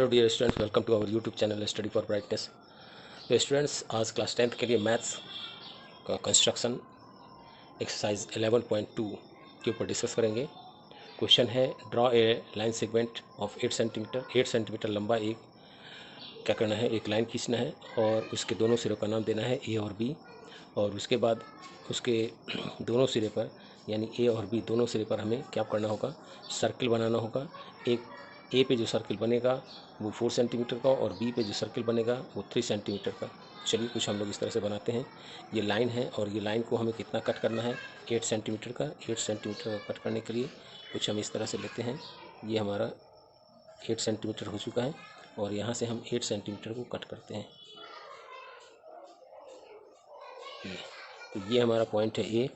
Hello dear students, welcome to our YouTube channel study for brightness. तो students, आज class 10th के लिए maths का कंस्ट्रक्शन एक्सरसाइज 11.2 के ऊपर डिस्कस करेंगे। क्वेश्चन है, draw a line segment of 8 centimetre लंबा एक क्या करना है, एक लाइन खींचना है और उसके दोनों सिरों का नाम देना है ए और बी। और उसके बाद उसके दोनों सिरे पर यानी ए और बी दोनों सिरे पर हमें क्या करना होगा, सर्किल बनाना होगा। एक ए पे जो सर्किल बनेगा वो 4 सेंटीमीटर का और बी पे जो सर्किल बनेगा वो 3 सेंटीमीटर का। चलिए कुछ हम लोग इस तरह से बनाते हैं। ये लाइन है और ये लाइन को हमें कितना कट करना है, 8 सेंटीमीटर का। 8 सेंटीमीटर का कट करने के लिए कुछ हम इस तरह से लेते हैं। ये हमारा 8 सेंटीमीटर हो चुका है और यहाँ से हम 8 सेंटीमीटर को कट करते हैं। तो ये हमारा पॉइंट है ए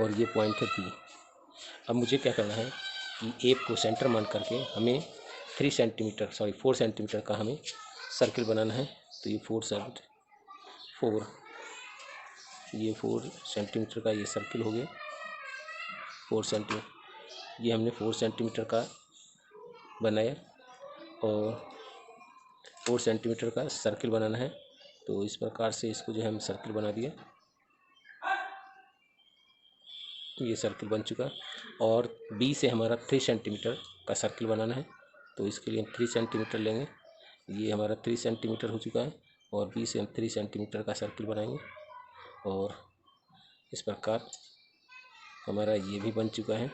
और ये पॉइंट है बी। अब मुझे क्या करना है कि ए को सेंटर मान करके हमें 4 सेंटीमीटर का हमें सर्किल बनाना है। तो ये 4 सेंटीमीटर का ये सर्किल हो गया। 4 सेंटीमीटर, ये हमने 4 सेंटीमीटर का बनाया और 4 सेंटीमीटर का सर्किल बनाना है। तो इस प्रकार से इसको जो है हम सर्किल बना दिया, ये सर्किल बन चुका। और बी से हमारा 3 सेंटीमीटर का सर्किल बनाना है। तो इसके लिए हम 3 सेंटीमीटर लेंगे। ये हमारा 3 सेंटीमीटर हो चुका है और बी से हम 3 सेंटीमीटर का सर्किल बनाएंगे और इस प्रकार हमारा ये भी बन चुका है।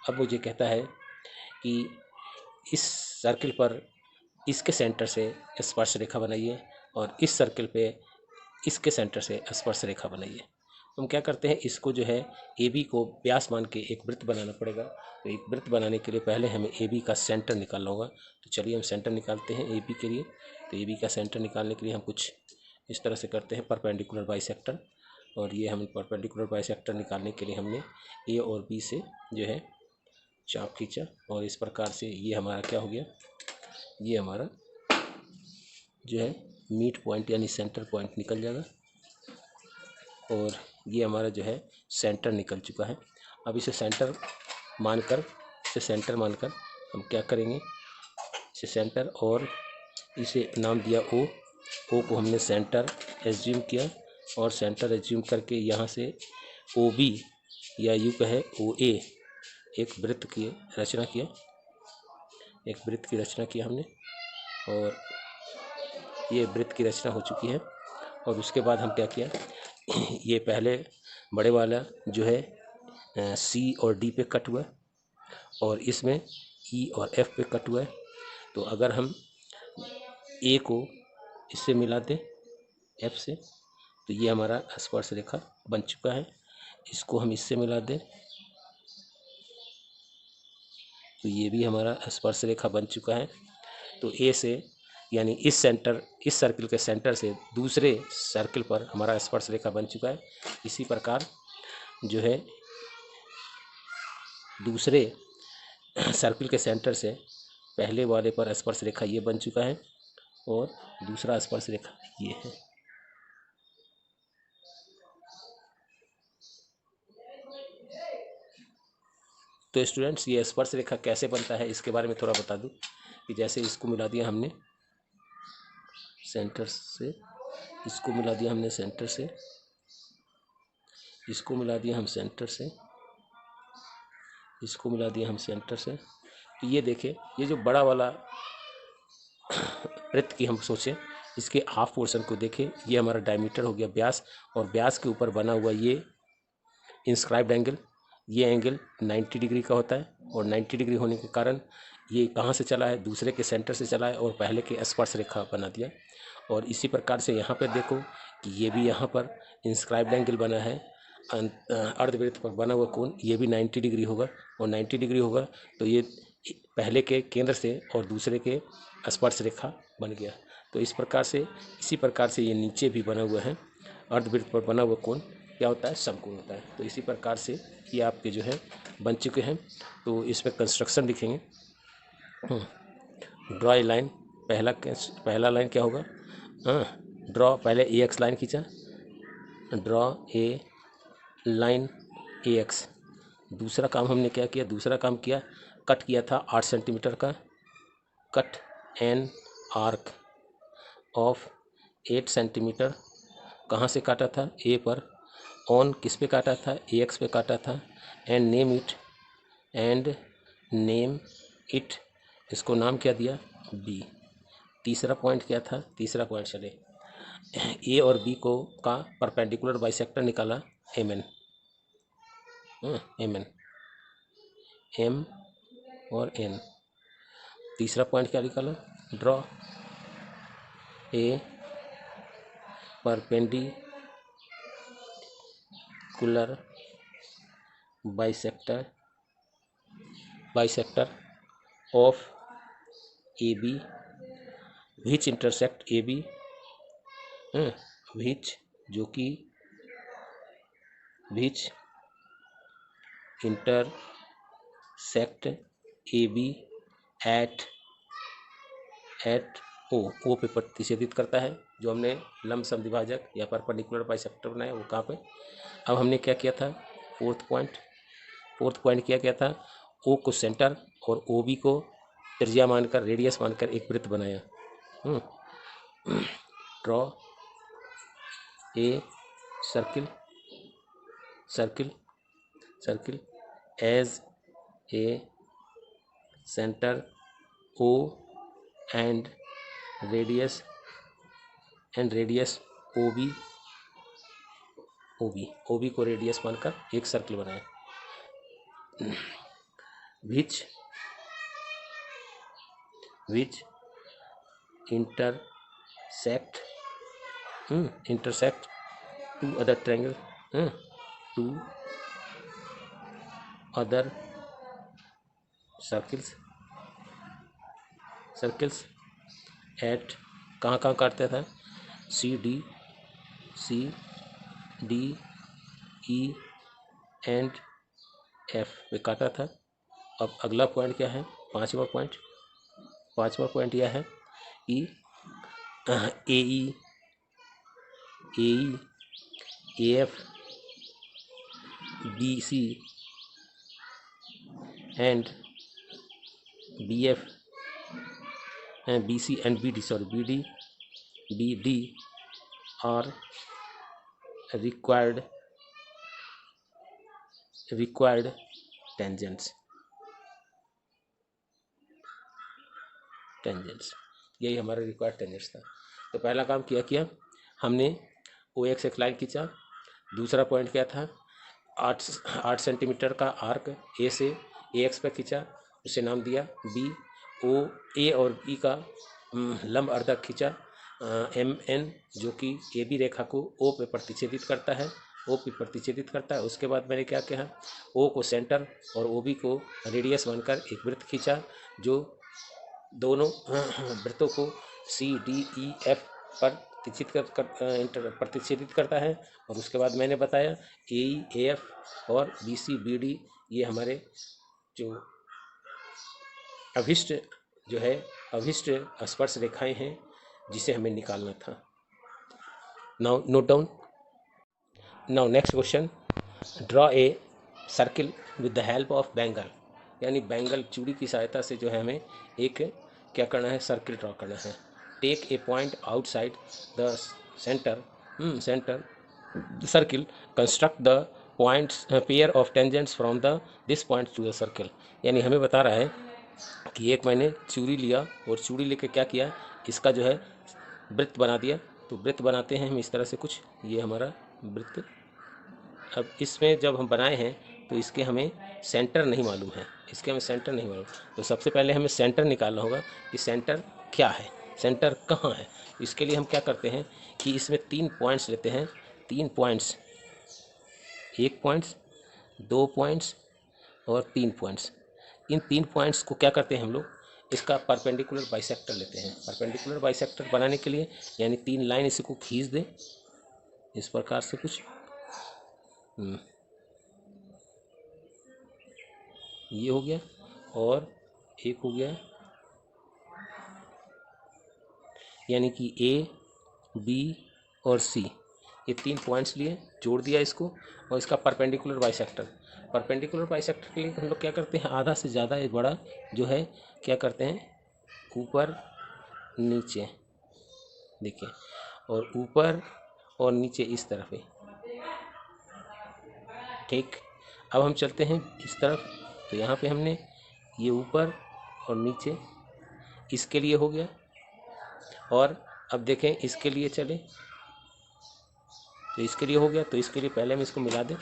अब मुझे कहता है कि इस सर्किल पर इसके सेंटर से स्पर्श रेखा बनाइए और इस सर्किल पे इसके सेंटर से स्पर्श रेखा बनाइए। हम क्या करते हैं, इसको जो है ए बी को व्यास मान के एक वृत्त बनाना पड़ेगा। तो एक वृत्त बनाने के लिए पहले हमें ए बी का सेंटर निकालना होगा। तो चलिए हम सेंटर निकालते हैं ए बी के लिए। तो ए बी का सेंटर निकालने के लिए हम कुछ इस तरह से करते हैं, परपेंडिकुलर बाइसेक्टर। और ये हम परपेंडिकुलर बाइसेक्टर निकालने के लिए हमने ए और बी से जो है चाप खींचा और इस प्रकार से ये हमारा क्या हो गया, ये हमारा जो है मीट पॉइंट यानी सेंटर पॉइंट निकल जाएगा और ये हमारा जो है सेंटर निकल चुका है। अब इसे सेंटर मानकर हम क्या करेंगे, इसे सेंटर और इसे नाम दिया ओ को हमने सेंटर एज्यूम किया और सेंटर एज्यूम करके यहाँ से ओ बी या यूँ कहे ओ ए एक वृत्त की रचना किया हमने और ये वृत्त की रचना हो चुकी है। और उसके बाद हम क्या किया, ये पहले बड़े वाला जो है सी और डी पे कट हुआ और इसमें ई और एफ पे कट हुआ है। तो अगर हम ए को इससे मिला दें एफ से तो ये हमारा स्पर्श रेखा बन चुका है। इसको हम इससे मिला दें तो ये भी हमारा स्पर्श रेखा बन चुका है। तो ए से यानी इस सर्किल के सेंटर से दूसरे सर्किल पर हमारा स्पर्श रेखा बन चुका है। इसी प्रकार जो है दूसरे सर्किल के सेंटर से पहले वाले पर स्पर्श रेखा ये बन चुका है और दूसरा स्पर्श रेखा ये है। तो स्टूडेंट्स, ये स्पर्श रेखा कैसे बनता है इसके बारे में थोड़ा बता दूं कि जैसे इसको मिला दिया हमने सेंटर से, इसको मिला दिया हमने सेंटर से, इसको मिला दिया हम सेंटर से, इसको मिला दिया हम सेंटर से। तो ये देखिए, ये जो बड़ा वाला वृत्त की हम सोचें, इसके हाफ पोर्शन को देखें, ये हमारा डायमीटर हो गया व्यास और व्यास के ऊपर बना हुआ ये इंस्क्राइब्ड एंगल, ये एंगल 90 डिग्री का होता है और 90 डिग्री होने के कारण ये कहाँ से चला है, दूसरे के सेंटर से चला है और पहले के स्पर्श रेखा बना दिया। और इसी प्रकार से यहाँ पर देखो कि ये भी यहाँ पर इंस्क्राइब्ड एंगल बना है, अर्धवृत्त पर बना हुआ कोण ये भी 90 डिग्री होगा और 90 डिग्री होगा तो ये पहले के केंद्र से और दूसरे के स्पर्श रेखा बन गया। तो इसी प्रकार से ये नीचे भी बना हुआ है, अर्धवृत्त पर बना हुआ कोण क्या होता है, समकोण होता है। तो इसी प्रकार से ये आपके जो है बन चुके हैं। तो इसमें कंस्ट्रक्शन लिखेंगे, ड्रॉ ए लाइन। पहला लाइन क्या होगा, ड्रॉ, पहले ए एक्स लाइन खींचा, draw a line A x. दूसरा काम हमने क्या किया, कट किया था 8 सेंटीमीटर का cut an arc of 8 centimetre. कहाँ से काटा था? ए पर। ऑन किस पे काटा था? ए एक्स पे काटा था। एंड नेम इट, इसको नाम क्या दिया? बी। तीसरा पॉइंट क्या था? तीसरा पॉइंट चले, ए और बी को का परपेंडिकुलर बाइसेक्टर निकाला, एम एन। एम और एन। तीसरा पॉइंट क्या निकाला? Draw a perpendicular bisector of A B which intersect A B, which जो कि which intersect A B at O पे प्रतिच्छेदित करता है। जो हमने लंब समद्विभाजक या परपेंडिकुलर बाइसेक्टर बनाया वो कहाँ पे? अब हमने क्या किया था? फोर्थ पॉइंट क्या था? ओ को सेंटर और ओ बी को त्रिज्या मानकर, रेडियस मानकर एक वृत्त बनाया। Draw a circle as a centre O and radius O B को रेडियस मानकर एक सर्किल बनाया। Which intersect two other triangle, two other circles at, कहाँ काटता था? C D E and F पे काटा था। अब अगला पॉइंट क्या है? पांचवा पॉइंट यह है कि A F B C and B F B C and B D are required tangents. यही हमारा रिक्वायर्ड टेंजेंट्स था। तो पहला काम किया हमने ओ एक्स एक लाइन खींचा। दूसरा पॉइंट क्या था? 8 सेंटीमीटर का आर्क ए से ए एक्स पर खींचा, उसे नाम दिया बी। ओ ए और बी का लंब अर्धक खींचा, एम एन, जो कि ए बी रेखा को ओ पे प्रतिच्छेदित करता है। उसके बाद मैंने क्या किया? ओ को सेंटर और ओ बी को रेडियस मानकर एक वृत्त खींचा, जो दोनों वृत्तों को सी डी ई एफ पर प्रतिच्छेदित करता है। और उसके बाद मैंने बताया ए एफ और बी सी बी डी ये हमारे जो अभिष्ट स्पर्श रेखाएं हैं जिसे हमें निकालना था। Now note down. Now next question, draw a circle with the help of bangle, यानी बैंगल चूड़ी की सहायता से जो है हमें एक क्या करना है? सर्किल ड्रॉ करना है। Take a point outside the centre circle, construct the points pair of tangents from the this point to the circle. यानी हमें बता रहा है कि एक मैंने चूड़ी लिया और चूड़ी लेके क्या किया? इसका जो है वृत्त बना दिया। तो वृत्त बनाते हैं हम इस तरह से कुछ, ये हमारा वृत्त। अब इसमें जब हम बनाए हैं तो इसके हमें सेंटर नहीं मालूम है, तो सबसे पहले हमें सेंटर निकालना होगा कि सेंटर क्या है, सेंटर कहाँ है। इसके लिए हम क्या करते हैं कि इसमें 3 पॉइंट्स लेते हैं, 3 पॉइंट्स, 1 पॉइंट्स, 2 पॉइंट्स और 3 पॉइंट्स। इन 3 पॉइंट्स को क्या करते हैं हम लोग? इसका परपेंडिकुलर बाइसेक्टर लेते हैं। परपेंडिकुलर बाइसेक्टर बनाने के लिए यानी 3 लाइन इसको खींच दें इस प्रकार से कुछ, ये हो गया और एक हो गया, यानी कि ए बी और सी, ये 3 पॉइंट्स लिए, जोड़ दिया इसको और इसका परपेंडिकुलर बाइसेक्टर के लिए हम लोग क्या करते हैं? आधा से ज़्यादा एक बड़ा जो है क्या करते हैं? ऊपर नीचे, देखिए, और ऊपर और नीचे इस तरफ है। ठीक, अब हम चलते हैं इस तरफ, तो यहाँ पे हमने ये ऊपर और नीचे इसके लिए हो गया। और अब देखें इसके लिए चले, तो इसके लिए हो गया, तो इसके लिए पहले हम इसको मिला दें,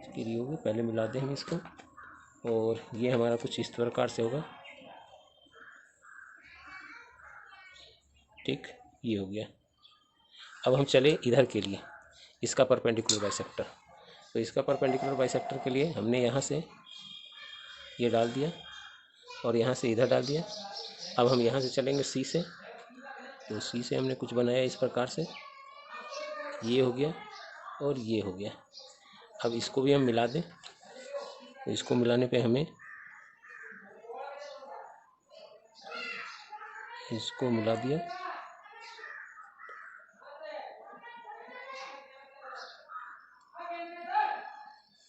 इसके लिए हो गया, पहले मिला दें हम इसको, और ये हमारा कुछ इस प्रकार से होगा। ठीक, ये हो गया। अब हम चले इधर के लिए, इसका परपेंडिकुलर बाइसेक्टर। तो इसका परपेंडिकुलर बाइसेक्टर के लिए हमने यहाँ से ये डाल दिया और यहाँ से इधर डाल दिया। अब हम यहाँ से चलेंगे सी से, तो सी से हमने कुछ बनाया इस प्रकार से, ये हो गया और ये हो गया। अब इसको भी हम मिला दें, तो इसको मिलाने पे हमें इसको मिला दिया,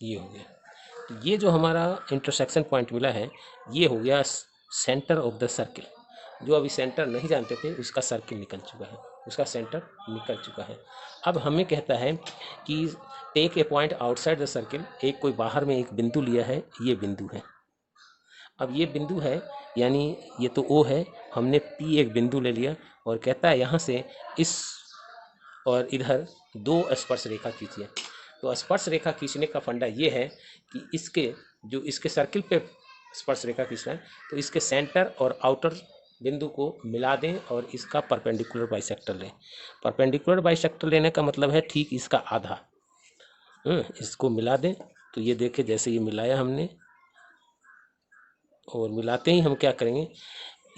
ये हो गया। तो ये जो हमारा इंटरसेक्शन पॉइंट मिला है, ये हो गया सेंटर ऑफ द सर्किल। जो अभी सेंटर नहीं जानते थे उसका सर्किल निकल चुका है, उसका सेंटर निकल चुका है। अब हमें कहता है कि take a point outside the circle, एक कोई बाहर में एक बिंदु लिया है, ये बिंदु है। अब ये बिंदु है, यानी ये तो O है, हमने P एक बिंदु ले लिया और कहता है यहाँ से इस और इधर दो स्पर्श रेखा खींचिए। तो स्पर्श रेखा खींचने का फंडा ये है कि इसके सर्किल पे स्पर्श रेखा खींचना है, तो इसके सेंटर और आउटर बिंदु को मिला दें और इसका परपेंडिकुलर बाइसेक्टर लें। परपेंडिकुलर बाइसेक्टर लेने का मतलब है ठीक इसका आधा। इसको मिला दें, तो ये देखें जैसे ये मिलाया हमने, और मिलाते ही हम क्या करेंगे,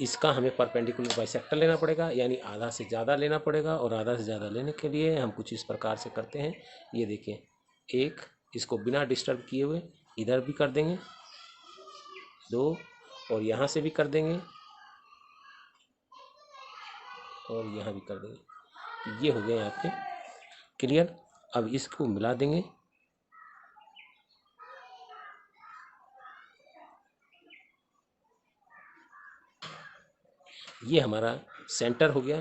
इसका हमें परपेंडिकुलर बाइसेक्टर लेना पड़ेगा, यानी आधा से ज़्यादा लेना पड़ेगा। और आधा से ज़्यादा लेने के लिए हम कुछ इस प्रकार से करते हैं, ये देखिए, एक इसको बिना डिस्टर्ब किए हुए इधर भी कर देंगे, दो, और यहाँ से भी कर देंगे, और यहाँ भी कर देंगे। ये हो गए आपके क्लियर। अब इसको मिला देंगे, ये हमारा सेंटर हो गया,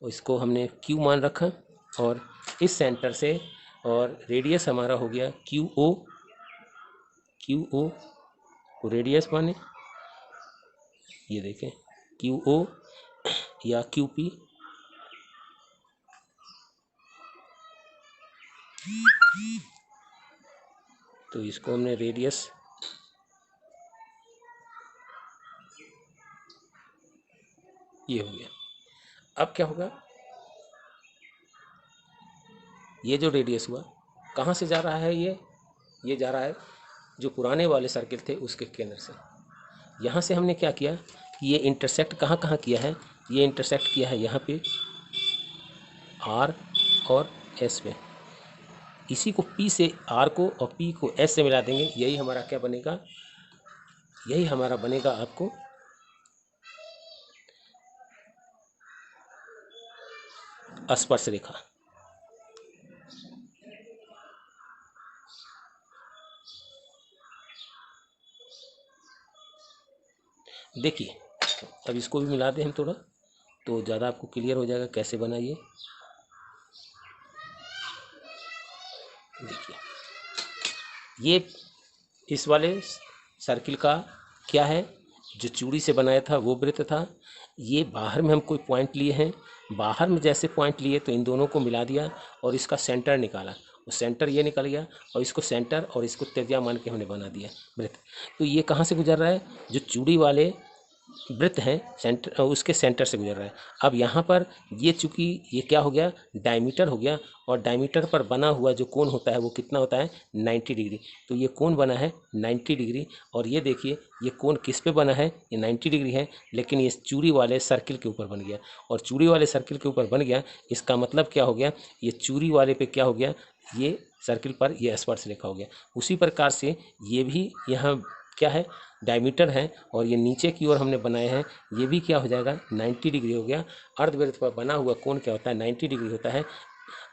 और इसको हमने Q मान रखा, और इस सेंटर से और रेडियस हमारा हो गया QO। QO को रेडियस माने, ये देखें QO या QP, तो इसको हमने रेडियस, ये हो गया। अब क्या होगा, ये जो रेडियस हुआ कहाँ से जा रहा है, ये जा रहा है जो पुराने वाले सर्किल थे उसके केंद्र से। यहाँ से हमने क्या किया कि ये इंटरसेक्ट कहाँ कहाँ किया है, ये इंटरसेक्ट किया है यहाँ पे R और S पे। इसी को P से R को और P को S से मिला देंगे, यही हमारा क्या बनेगा, यही हमारा बनेगा आपको स्पर्श रेखा। देखिए, अब इसको भी मिला दें हम थोड़ा, तो ज़्यादा आपको क्लियर हो जाएगा कैसे बनाइए। देखिए, ये इस वाले सर्किल का क्या है, जो चूड़ी से बनाया था वो वृत्त था। ये बाहर में हम कोई पॉइंट लिए हैं, बाहर में जैसे पॉइंट लिए तो इन दोनों को मिला दिया और इसका सेंटर निकाला, और सेंटर ये निकल गया, और इसको सेंटर और इसको त्रिज्या मान के हमने बना दिया वृत्त। तो ये कहाँ से गुजर रहा है, जो चूड़ी वाले वृत्त है सेंटर, उसके सेंटर से गुजर रहा है। अब यहाँ पर ये चूंकि ये क्या हो गया, डायमीटर हो गया, और डायमीटर पर बना हुआ जो कोण होता है वो कितना होता है, 90 डिग्री। तो ये कोण बना है 90 डिग्री, और ये देखिए ये कोण किस पे बना है, ये 90 डिग्री है, लेकिन ये चूड़ी वाले सर्किल के ऊपर बन गया, और चूड़ी वाले सर्किल के ऊपर बन गया, इसका मतलब क्या हो गया, ये चूड़ी वाले पे क्या हो गया, ये सर्किल पर ये स्पर्श रेखा हो गया। उसी प्रकार से ये भी यहाँ क्या है, डायमीटर है, और ये नीचे की ओर हमने बनाए हैं, ये भी क्या हो जाएगा, 90 डिग्री हो गया। अर्धवृत्त पर बना हुआ कोण क्या होता है, 90 डिग्री होता है,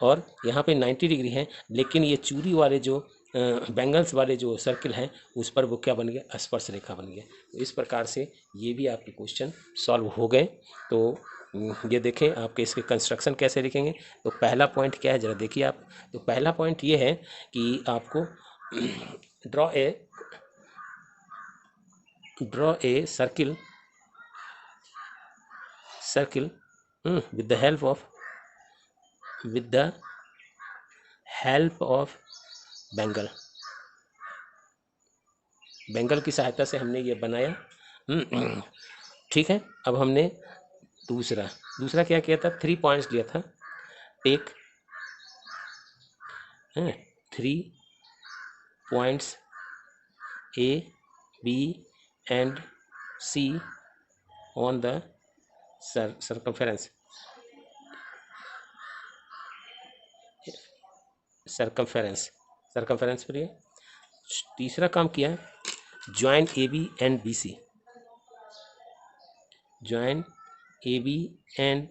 और यहाँ पे 90 डिग्री है, लेकिन ये चूड़ी वाले जो बैंगल्स वाले जो सर्किल हैं उस पर वो क्या बन गया, स्पर्श रेखा बन गया। तो इस प्रकार से ये भी आपके क्वेश्चन सॉल्व हो गए। तो ये देखें आपके इसके कंस्ट्रक्शन कैसे लिखेंगे। तो पहला पॉइंट क्या है, ज़रा देखिए आप। तो पहला पॉइंट ये है कि आपको draw a circle with the help of bangle की सहायता से हमने ये बनाया। ठीक है। अब हमने दूसरा क्या किया था, 3 पॉइंट्स दिया था। Take 3 points A, B and C on the circumference पर ये तीसरा काम किया, join AB and BC, join AB and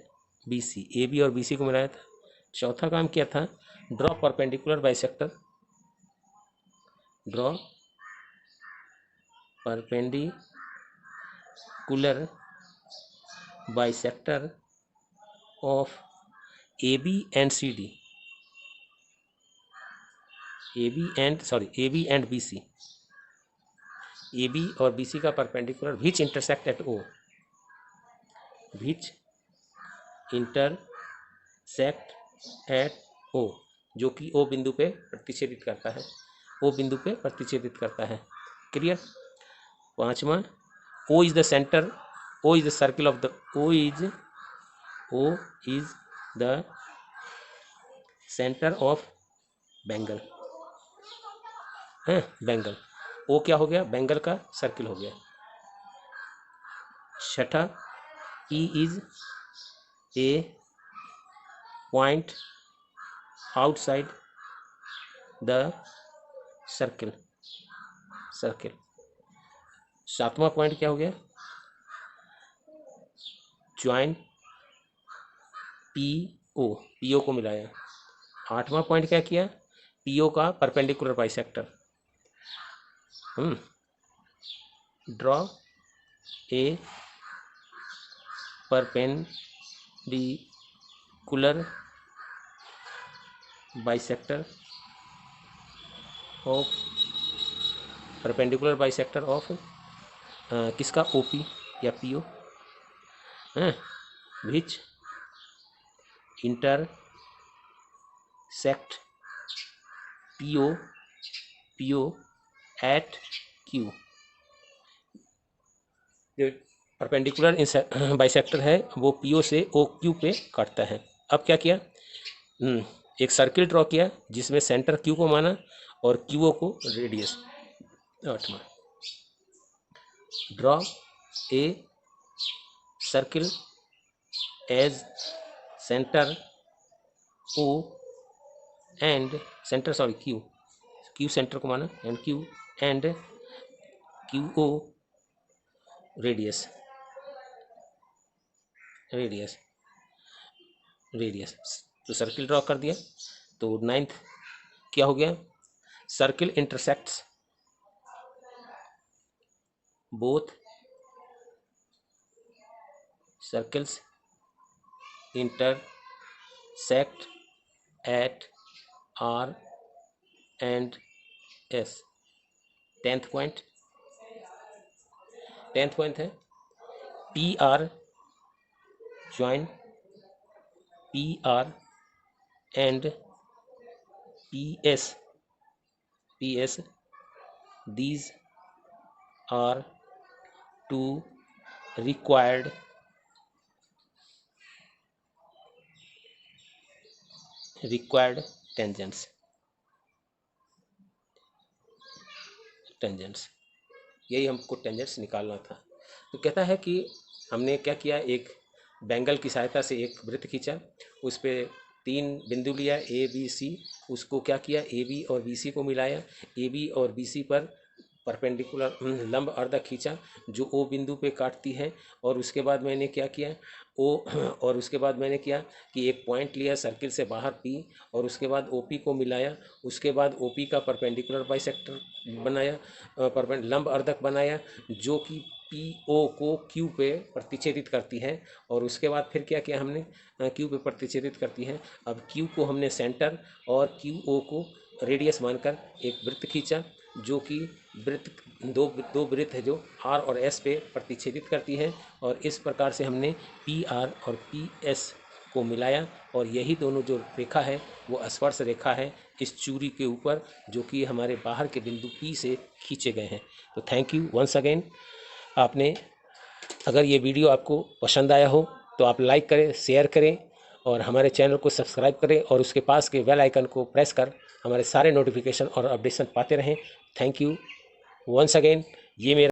BC, AB और BC को मिलाया था। चौथा काम किया था, draw perpendicular bisector of AB and CD, AB and BC, AB और BC का perpendicular which intersect at O, जो कि O बिंदु पे प्रतिच्छेदित करता है। क्लियर। पांचवा, O is the circle of the centre of bangle है। O क्या हो गया, बैंगल का सर्किल हो गया। छठा, E is a point outside the circle. सातवां पॉइंट क्या हो गया, ज्वाइन PO को मिलाया। आठवां पॉइंट क्या किया, PO का perpendicular bisector. Draw a perpendicular bisector of किसका, OP या PO, which intersect PO at Q। जो परपेंडिकुलर बाइसेक्टर है वो PO से OQ पे काटता है। अब क्या किया, एक सर्किल ड्रॉ किया जिसमें सेंटर Q को माना और QO को रेडियस। आठवां, draw a circle as centre O and Q centre को माना and Q and QO radius. तो सर्किल ड्रॉ कर दिया। तो 9th क्या हो गया, circle intersects both circles intersect at R and S। 10th point है, PR join PR and PS, these are two required tangents। यही हमको टेंजेंट्स निकालना था। तो कहता है कि हमने क्या किया, एक बैंगल की सहायता से एक वृत्त खींचा, उस पर 3 बिंदु लिया A B C, उसको क्या किया, AB और BC को मिलाया। AB और BC पर परपेंडिकुलर लंब अर्धक खींचा जो ओ बिंदु पे काटती है। और उसके बाद मैंने क्या किया और उसके बाद मैंने किया कि एक पॉइंट लिया सर्किल से बाहर पी, और उसके बाद ओपी को मिलाया। उसके बाद ओपी का परपेंडिकुलर बाइसेक्टर बनाया, लंब अर्धक बनाया जो कि पी ओ को क्यू पे प्रतिच्छेदित करती है। और उसके बाद फिर क्या किया हमने, क्यू पे प्रतिच्छेदित करती है। अब क्यू को हमने सेंटर और क्यू ओ को रेडियस मानकर एक वृत्त खींचा जो कि वृत्त दो वृत्त है जो आर और एस पे प्रतिच्छेदित करती है। और इस प्रकार से हमने पी आर और पी एस को मिलाया, और यही दोनों जो रेखा है वो स्पर्श रेखा है इस चूड़ी के ऊपर, जो कि हमारे बाहर के बिंदु पी से खींचे गए हैं। तो थैंक यू वंस अगेन। आपने अगर ये वीडियो आपको पसंद आया हो तो आप लाइक करें, शेयर करें और हमारे चैनल को सब्सक्राइब करें, और उसके पास के बेल आइकन को प्रेस कर हमारे सारे नोटिफिकेशन और अपडेशन पाते रहें। Thank you once again. ये मेरा